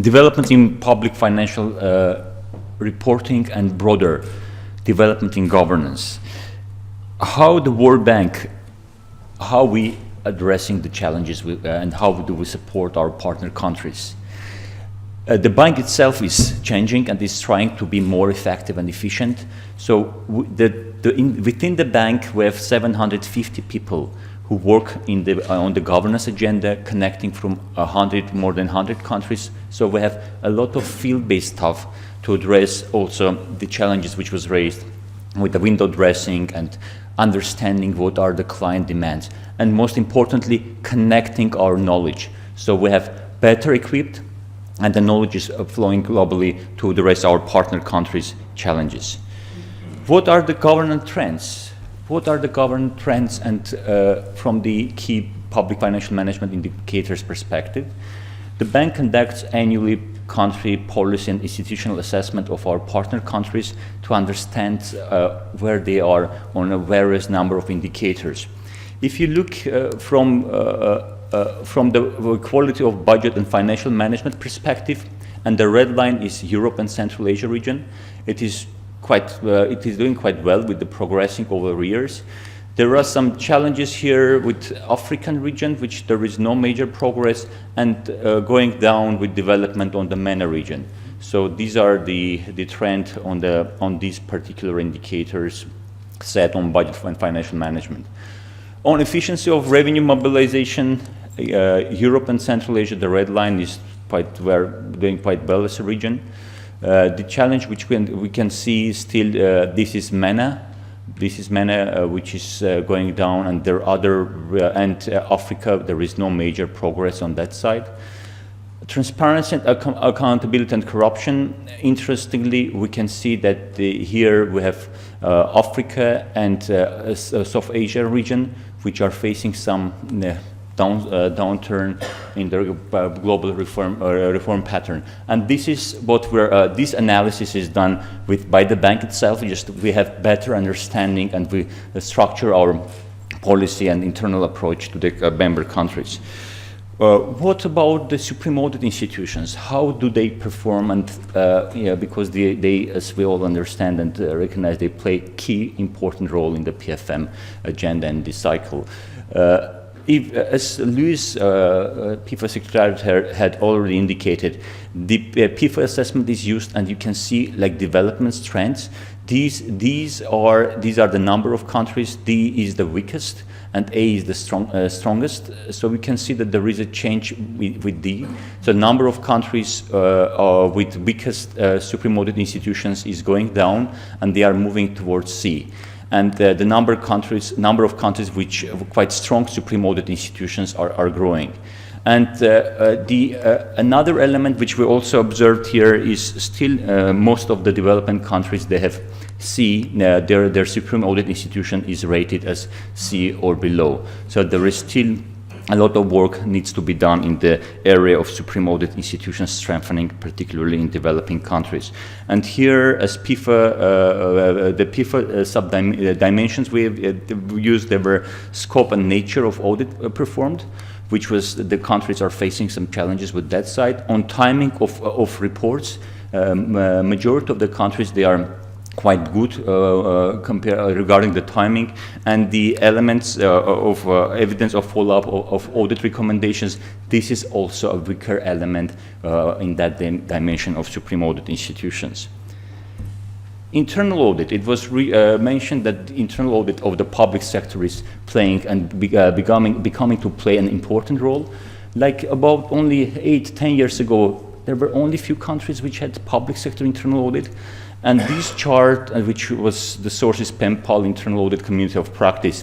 development in public financial reporting and broader development in governance. How the World Bank, how we addressing the challenges and how do we support our partner countries. The bank itself is changing and is trying to be more effective and efficient. So within the bank we have 750 people who work on the governance agenda, connecting from more than 100 countries. So we have a lot of field-based stuff to address also the challenges which was raised with the window dressing and understanding what are the client demands. And most importantly, connecting our knowledge. So we have better equipped and the knowledge is flowing globally to address our partner countries' challenges. What are the governance trends? What are the governance trends and from the key public financial management indicators perspective? The bank conducts annually country policy and institutional assessment of our partner countries to understand where they are on a various number of indicators. If you look from the quality of budget and financial management perspective, and the red line is Europe and Central Asia region, it is doing quite well with the progressing over years. There are some challenges here with African region, which there is no major progress, and going down with development on the MENA region. So these are the trend on these particular indicators set on budget and financial management. On efficiency of revenue mobilization, Europe and Central Asia, the red line is we're doing quite well as a region. The challenge which we can see still, this is MENA. This is MENA, which is going down, and there are other, and Africa, there is no major progress on that side. Transparency, accountability and corruption. Interestingly, we can see that here we have Africa and South Asia region, which are facing some downturn in the global reform pattern, and this is what this analysis is done by the bank itself. We have better understanding and we structure our policy and internal approach to the member countries. What about the supreme audit institutions? How do they perform? And because they, as we all understand and recognize, they play a key important role in the PFM agenda and this cycle. As Luis, PIFA Secretary, had already indicated, the PIFA assessment is used, and you can see like development trends. These are the number of countries. D is the weakest, and A is the strongest. So we can see that there is a change with D. So number of countries with weakest supreme audit institutions is going down, and they are moving towards C. And the number of countries which have quite strong supreme audit institutions are growing. And another element which we also observed here is still most of the developing countries, they have C, their supreme audit institution is rated as C or below. So there is still a lot of work needs to be done in the area of supreme audit institutions strengthening, particularly in developing countries. And here, as PIFA, the PIFA sub-dimensions we used, there were scope and nature of audit performed, which was the countries are facing some challenges with that side. On timing of reports, majority of the countries, they are quite good regarding the timing, and the elements of evidence of follow-up of audit recommendations. This is also a weaker element in that dimension of supreme audit institutions. Internal audit, it was mentioned that the internal audit of the public sector is playing and becoming to play an important role. Like about only 8-10 years ago, there were only few countries which had public sector internal audit. And this chart, which was the source is PEMPAL, Internal Audit Community of Practice,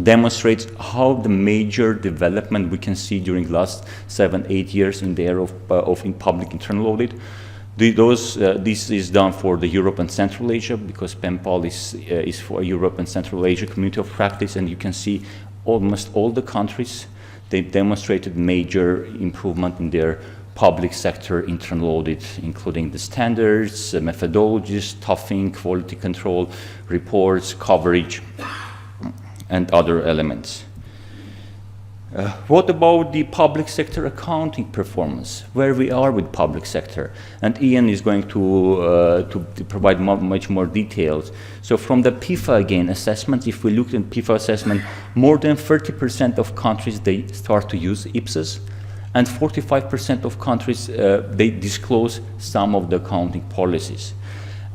demonstrates how the major development we can see during the last 7-8 years in the area of public internal audit. This is done for the Europe and Central Asia, because PEMPAL is for Europe and Central Asia Community of Practice, and you can see almost all the countries, they demonstrated major improvement in their public sector internal audit, including the standards, methodologies, staffing, quality control, reports, coverage, and other elements. What about the public sector accounting performance? Where we are with public sector? And Ian is going to provide much more details. So from the CIPFA again assessment, if we look at CIPFA assessment, more than 30% of countries, they start to use IPSAS, and 45% of countries, they disclose some of the accounting policies.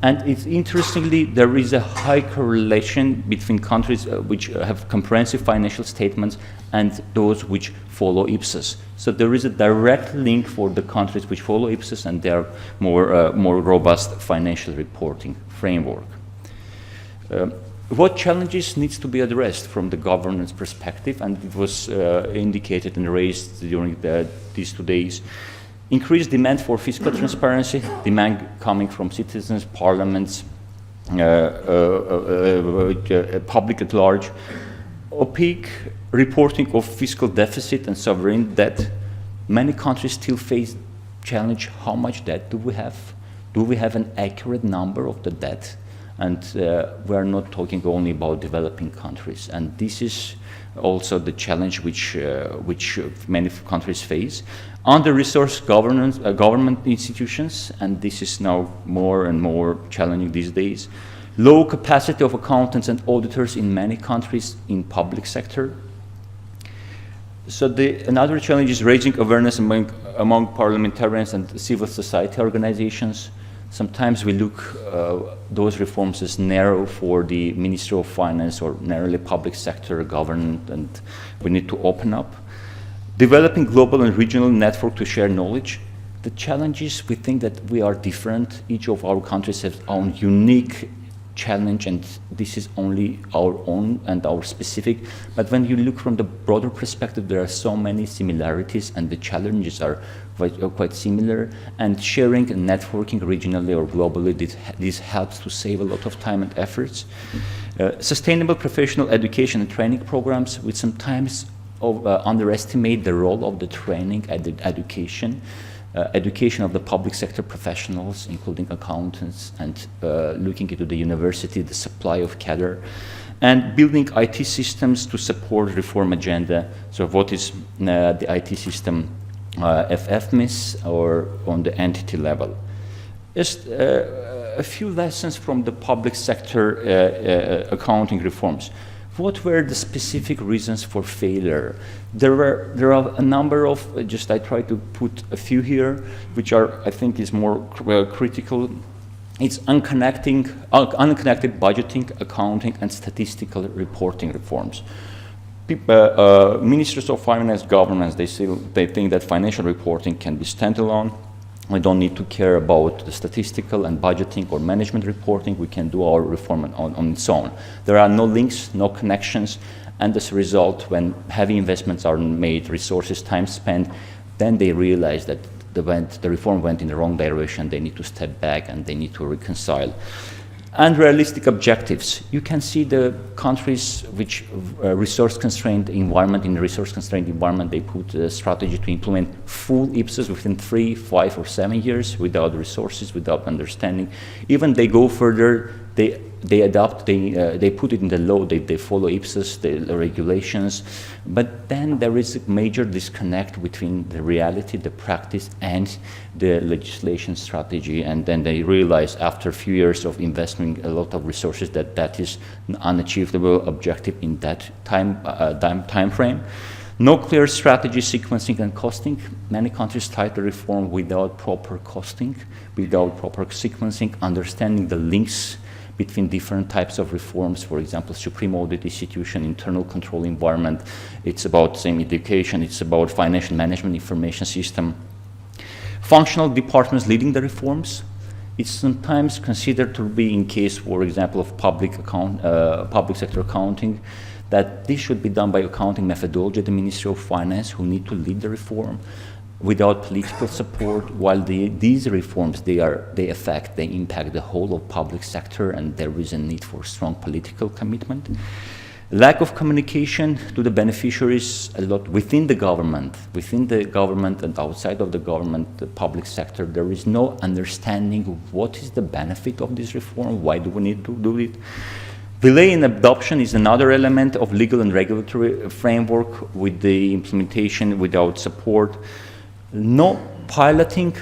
And it's interestingly, there is a high correlation between countries which have comprehensive financial statements and those which follow IPSAS. So there is a direct link for the countries which follow IPSAS and their more robust financial reporting framework. What challenges needs to be addressed from the governance perspective, and it was indicated and raised during these 2 days. Increased demand for fiscal transparency, demand coming from citizens, parliaments, public at large. Opaque reporting of fiscal deficit and sovereign debt. Many countries still face challenge, how much debt do we have? Do we have an accurate number of the debt? And we're not talking only about developing countries. And this is also the challenge which many countries face. Under-resourced government institutions, and this is now more and more challenging these days. Low capacity of accountants and auditors in many countries in public sector. So another challenge is raising awareness among parliamentarians and civil society organizations. Sometimes we look those reforms as narrow for the Ministry of Finance or narrowly public sector government, and we need to open up. Developing global and regional network to share knowledge. The challenge is we think that we are different. Each of our countries has own unique challenge, and this is only our own and our specific. But when you look from the broader perspective, there are so many similarities, and the challenges are quite similar. And sharing and networking regionally or globally, this helps to save a lot of time and efforts. Sustainable professional education and training programs, which sometimes underestimate the role of the training and the education. Education of the public sector professionals, including accountants, and looking into the university, the supply of cadre, and building IT systems to support reform agenda. So what is the IT system, FFMIS, or on the entity level? Just a few lessons from the public sector accounting reforms. What were the specific reasons for failure? There are a number of, I try to put a few here, which are, I think, is more critical. It's unconnected budgeting, accounting, and statistical reporting reforms. Ministers of finance, governments, they think that financial reporting can be standalone. We don't need to care about the statistical and budgeting or management reporting. We can do our reform on its own. There are no links, no connections, and as a result, when heavy investments are made, resources, time spent, then they realize that the reform went in the wrong direction. They need to step back and they need to reconcile. Unrealistic objectives. You can see the countries which resource-constrained environment, in the resource-constrained environment, they put a strategy to implement full IPSAS within 3, 5, or 7 years without resources, without understanding. Even they go further, they adopt, they put it in the law, they follow IPSAS, the regulations, but then there is a major disconnect between the reality, the practice, and the legislation strategy, and then they realize after a few years of investing a lot of resources that that is an unachievable objective in that time frame. No clear strategy, sequencing, and costing. Many countries try to reform without proper costing, without proper sequencing, understanding the links between different types of reforms. For example, Supreme Audit Institution, internal control environment. It's about same education. It's about financial management information system. Functional departments leading the reforms. It's sometimes considered to be in case, for example, of public sector accounting, that this should be done by accounting methodology, the Ministry of Finance, who need to lead the reform without political support, while these reforms, they impact the whole of public sector, and there is a need for strong political commitment. Lack of communication to the beneficiaries a lot within the government and outside of the government, the public sector, there is no understanding of what is the benefit of this reform, why do we need to do it. Delay in adoption is another element of legal and regulatory framework with the implementation without support. No piloting.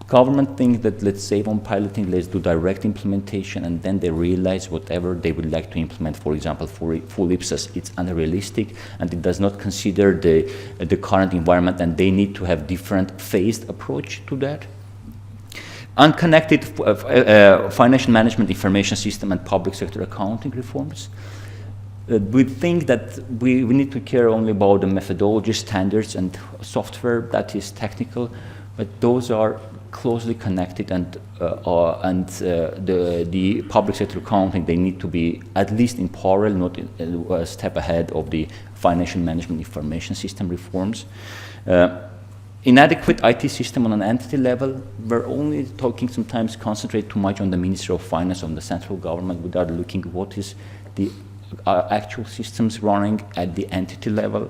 Government thinks that let's save on piloting, let's do direct implementation, and then they realize whatever they would like to implement, for example, for full IPSAS, it's unrealistic, and it does not consider the current environment, and they need to have different phased approach to that. Unconnected financial management information system and public sector accounting reforms. We think that we need to care only about the methodology, standards, and software that is technical, but those are closely connected, and the public sector accounting, they need to be at least in parallel, not a step ahead of the financial management information system reforms. Inadequate IT system on an entity level. We're only talking, sometimes concentrate too much on the Ministry of Finance, on the central government, without looking what is the actual systems running at the entity level.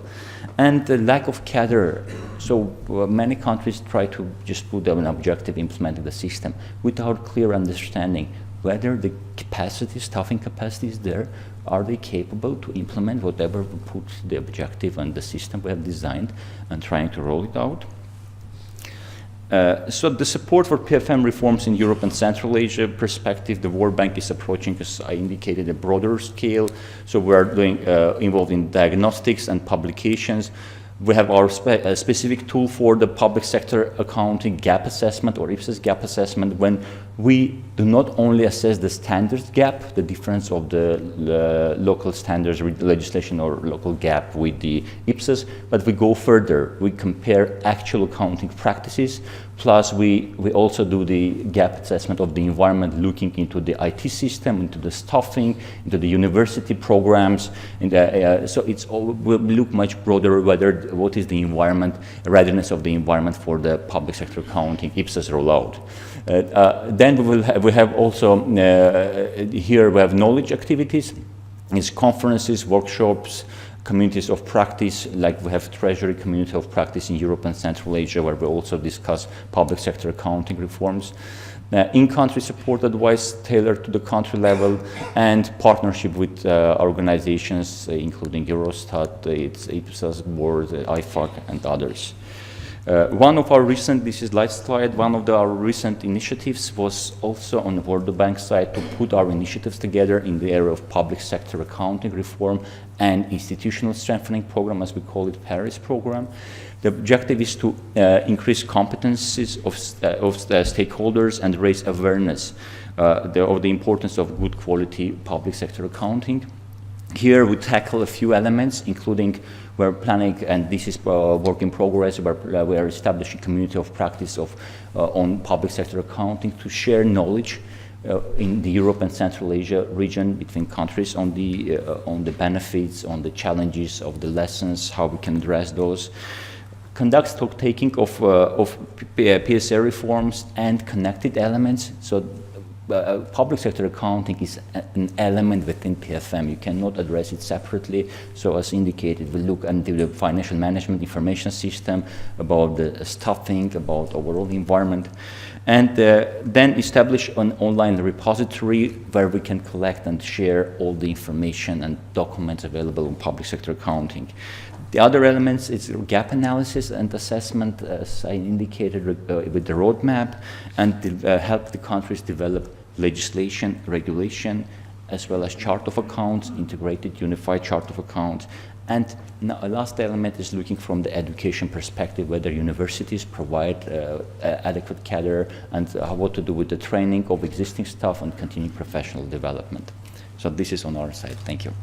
And the lack of cadre. So many countries try to just put an objective implementing the system without clear understanding whether the capacity, staffing capacity is there. Are they capable to implement whatever we put the objective and the system we have designed and trying to roll it out? So the support for PFM reforms in Europe and Central Asia perspective, the World Bank is approaching, as I indicated, a broader scale. So we are involved in diagnostics and publications. We have our specific tool for the public sector accounting gap assessment, or IPSAS gap assessment, when we do not only assess the standards gap, the difference of the local standards with legislation or local gap with the IPSAS, but we go further. We compare actual accounting practices, plus we also do the gap assessment of the environment, looking into the IT system, into the staffing, into the university programs, and so it's all, we'll look much broader what is the environment, readiness of the environment for the public sector accounting IPSAS rollout. Then we have also here we have knowledge activities, it's conferences, workshops, communities of practice, like we have Treasury Community of Practice in Europe and Central Asia, where we also discuss public sector accounting reforms. In-country support advice tailored to the country level, and partnership with organizations including Eurostat, its IPSAS board, IFAC, and others. One of our recent, this is last slide, one of our recent initiatives was also on the World Bank side to put our initiatives together in the area of public sector accounting reform and institutional strengthening program, as we call it, Paris program. The objective is to increase competencies of stakeholders and raise awareness of the importance of good quality public sector accounting. Here we tackle a few elements, including we're planning, and this is work in progress, we are establishing a community of practice on public sector accounting to share knowledge in the Europe and Central Asia region between countries on the benefits, on the challenges of the lessons, how we can address those. Conduct stock taking of PSA reforms and connected elements. So public sector accounting is an element within PFM. You cannot address it separately. So as indicated, we look into the financial management information system, about the staffing, about overall environment, and then establish an online repository where we can collect and share all the information and documents available on public sector accounting. The other elements is gap analysis and assessment, as I indicated with the roadmap, and help the countries develop legislation, regulation, as well as chart of accounts, integrated unified chart of accounts. And now a last element is looking from the education perspective, whether universities provide adequate cadre, and what to do with the training of existing staff and continuing professional development. So this is on our side. Thank you.